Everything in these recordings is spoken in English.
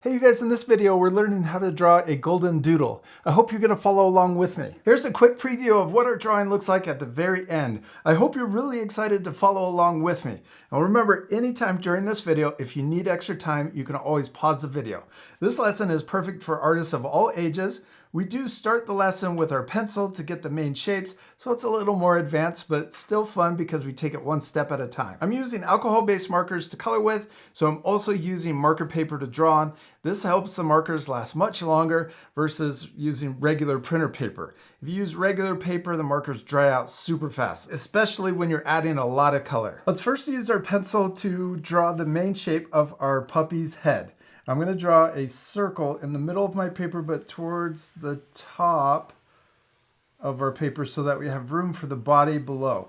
Hey you guys, in this video we're learning how to draw a golden doodle. I hope you're going to follow along with me. Here's a quick preview of what our drawing looks like at the very end. I hope you're really excited to follow along with me. And remember, anytime during this video, if you need extra time, you can always pause the video. This lesson is perfect for artists of all ages. We do start the lesson with our pencil to get the main shapes, so it's a little more advanced, but still fun because we take it one step at a time. I'm using alcohol-based markers to color with, so I'm also using marker paper to draw on. This helps the markers last much longer versus using regular printer paper. If you use regular paper, the markers dry out super fast, especially when you're adding a lot of color. Let's first use our pencil to draw the main shape of our puppy's head. I'm going to draw a circle in the middle of my paper, but towards the top of our paper so that we have room for the body below.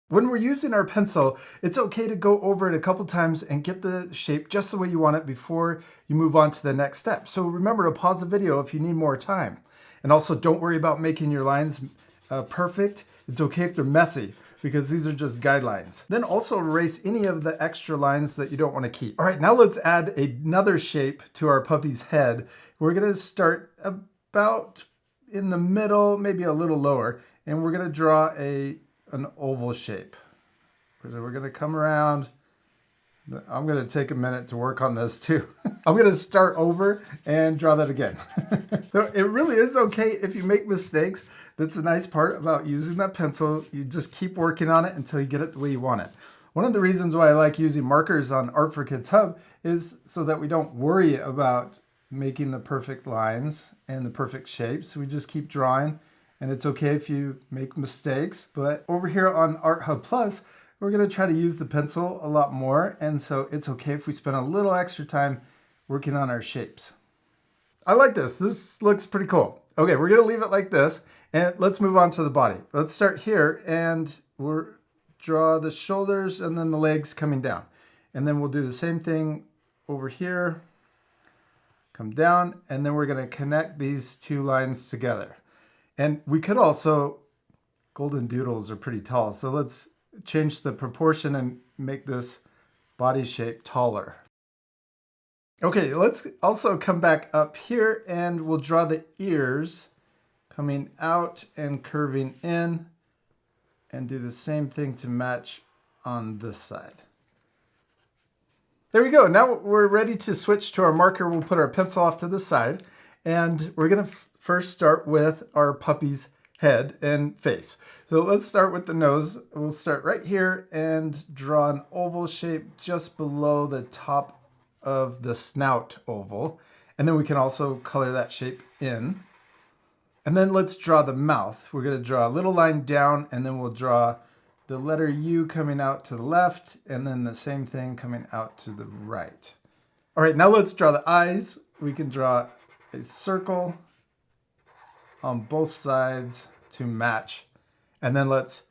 When we're using our pencil, it's okay to go over it a couple times and get the shape just the way you want it before you move on to the next step. So remember to pause the video if you need more time. And also don't worry about making your lines perfect. It's okay if they're messy, because these are just guidelines. Then also erase any of the extra lines that you don't want to keep. All right, now let's add another shape to our puppy's head. We're gonna start about in the middle, maybe a little lower, and we're gonna draw an oval shape. So we're gonna come around. I'm gonna take a minute to work on this too. I'm gonna start over and draw that again. So it really is okay if you make mistakes. That's the nice part about using that pencil. You just keep working on it until you get it the way you want it. One of the reasons why I like using markers on Art for Kids Hub is so that we don't worry about making the perfect lines and the perfect shapes. We just keep drawing, and it's okay if you make mistakes. But over here on Art Hub Plus, we're gonna try to use the pencil a lot more, and so it's okay if we spend a little extra time working on our shapes. I like this. This looks pretty cool. Okay, we're gonna leave it like this. And let's move on to the body. Let's start here and we'll draw the shoulders and then the legs coming down. And then we'll do the same thing over here, come down, and then we're gonna connect these two lines together. And we could also, golden doodles are pretty tall, so let's change the proportion and make this body shape taller. Okay, let's also come back up here and we'll draw the ears coming out and curving in, and do the same thing to match on this side. There we go. Now we're ready to switch to our marker. We'll put our pencil off to the side, and we're gonna first start with our puppy's head and face. So let's start with the nose. We'll start right here and draw an oval shape just below the top of the snout oval. And then we can also color that shape in. And then let's draw the mouth. We're gonna draw a little line down, and then we'll draw the letter U coming out to the left, and then the same thing coming out to the right. All right, now let's draw the eyes. We can draw a circle on both sides to match. And then let's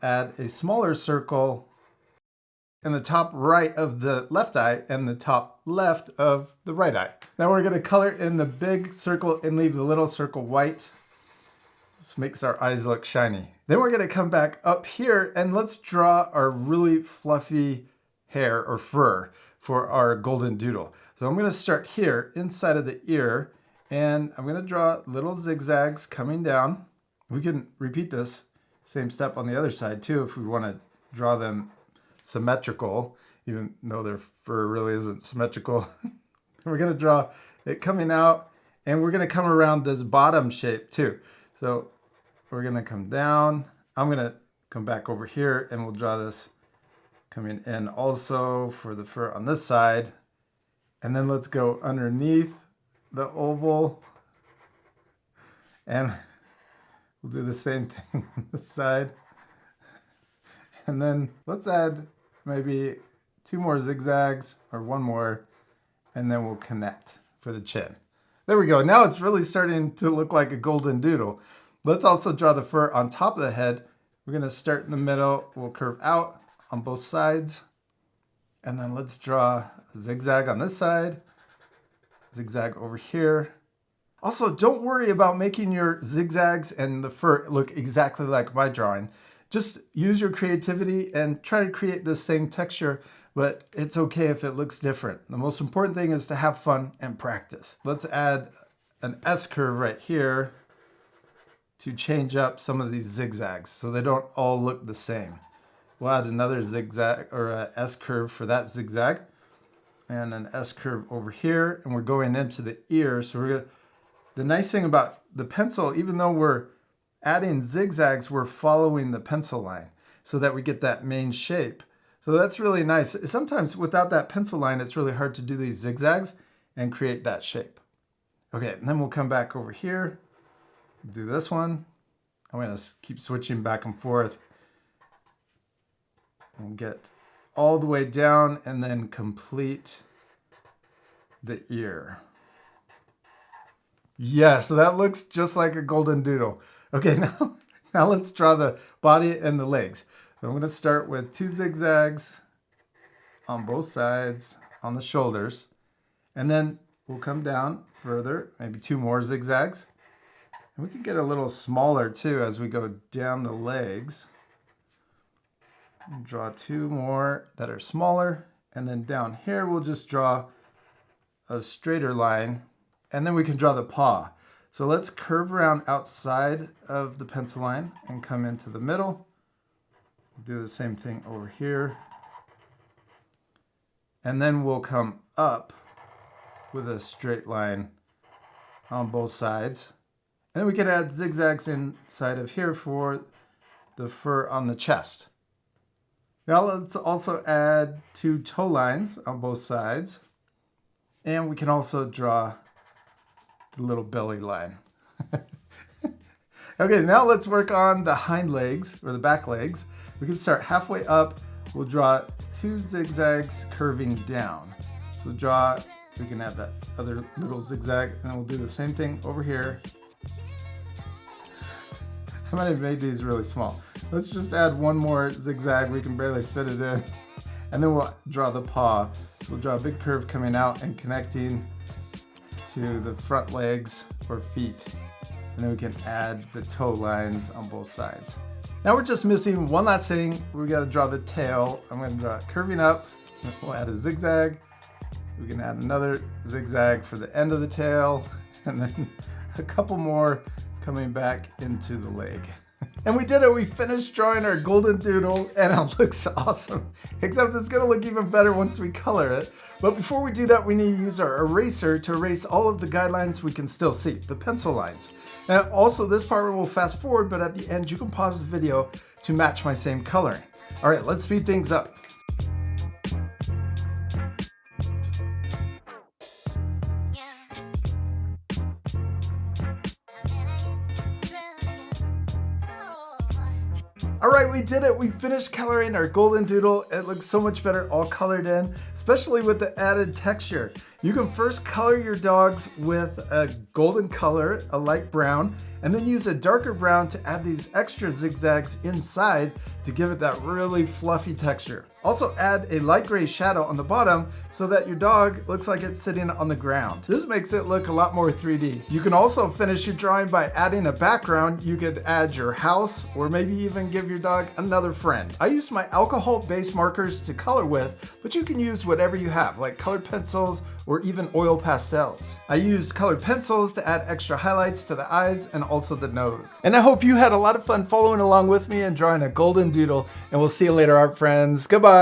add a smaller circle in the top right of the left eye and the top left of the right eye. Now we're gonna color in the big circle and leave the little circle white. This makes our eyes look shiny. Then we're gonna come back up here and let's draw our really fluffy hair or fur for our golden doodle. So I'm gonna start here inside of the ear, and I'm gonna draw little zigzags coming down. We can repeat this same step on the other side too if we wanna draw them symmetrical, even though their fur really isn't symmetrical. We're gonna draw it coming out, and we're gonna come around this bottom shape too. So we're gonna come down. I'm gonna come back over here and we'll draw this coming in also for the fur on this side. And then let's go underneath the oval, and we'll do the same thing on this side. And then let's add maybe 2 more zigzags or 1 more, and then we'll connect for the chin. There we go. Now it's really starting to look like a golden doodle. Let's also draw the fur on top of the head. We're gonna start in the middle. We'll curve out on both sides. And then let's draw a zigzag on this side, zigzag over here. Also, don't worry about making your zigzags and the fur look exactly like my drawing. Just use your creativity and try to create the same texture but it's okay if it looks different. The most important thing is to have fun and practice. Let's add an S curve right here to change up some of these zigzags so they don't all look the same. We'll add another zigzag or a S curve for that zigzag and an S curve over here, and we're going into the ear. So the nice thing about the pencil, even though we're adding zigzags, we're following the pencil line so that we get that main shape. So that's really nice. Sometimes without that pencil line, it's really hard to do these zigzags and create that shape. Okay, and then we'll come back over here, do this one. I'm gonna keep switching back and forth and get all the way down and then complete the ear. Yeah, so that looks just like a Goldendoodle. Okay, now let's draw the body and the legs. So I'm gonna start with 2 zigzags on both sides on the shoulders, and then we'll come down further, maybe 2 more zigzags. And we can get a little smaller too as we go down the legs. And draw 2 more that are smaller, and then down here we'll just draw a straighter line, and then we can draw the paw. So let's curve around outside of the pencil line and come into the middle. Do the same thing over here. And then we'll come up with a straight line on both sides. And then we can add zigzags inside of here for the fur on the chest. Now let's also add 2 toe lines on both sides. And we can also draw the little belly line. Okay, now let's work on the hind legs or the back legs. We can start halfway up. We'll draw 2 zigzags curving down. So we can add that other little zigzag, and then we'll do the same thing over here. I might have made these really small. Let's just add 1 more zigzag. We can barely fit it in. And then we'll draw the paw. We'll draw a big curve coming out and connecting to the front legs or feet. And then we can add the toe lines on both sides. Now we're just missing one last thing. We got to draw the tail. I'm going to draw it curving up. We'll add a zigzag. We can add another zigzag for the end of the tail, and then a couple more coming back into the leg. And we did it. We finished drawing our Goldendoodle, and it looks awesome. Except it's going to look even better once we color it. But before we do that, we need to use our eraser to erase all of the guidelines we can still see, the pencil lines. And also, this part will fast forward, but at the end, you can pause the video to match my same coloring. All right, let's speed things up. All right, we did it. We finished coloring our Goldendoodle. It looks so much better all colored in, especially with the added texture. You can first color your dogs with a golden color, a light brown, and then use a darker brown to add these extra zigzags inside to give it that really fluffy texture. Also add a light gray shadow on the bottom so that your dog looks like it's sitting on the ground. This makes it look a lot more 3D. You can also finish your drawing by adding a background. You could add your house or maybe even give your dog another friend. I use my alcohol-based markers to color with, but you can use whatever you have, like colored pencils or even oil pastels. I used colored pencils to add extra highlights to the eyes and also the nose. And I hope you had a lot of fun following along with me and drawing a Goldendoodle, and we'll see you later, art friends. Goodbye.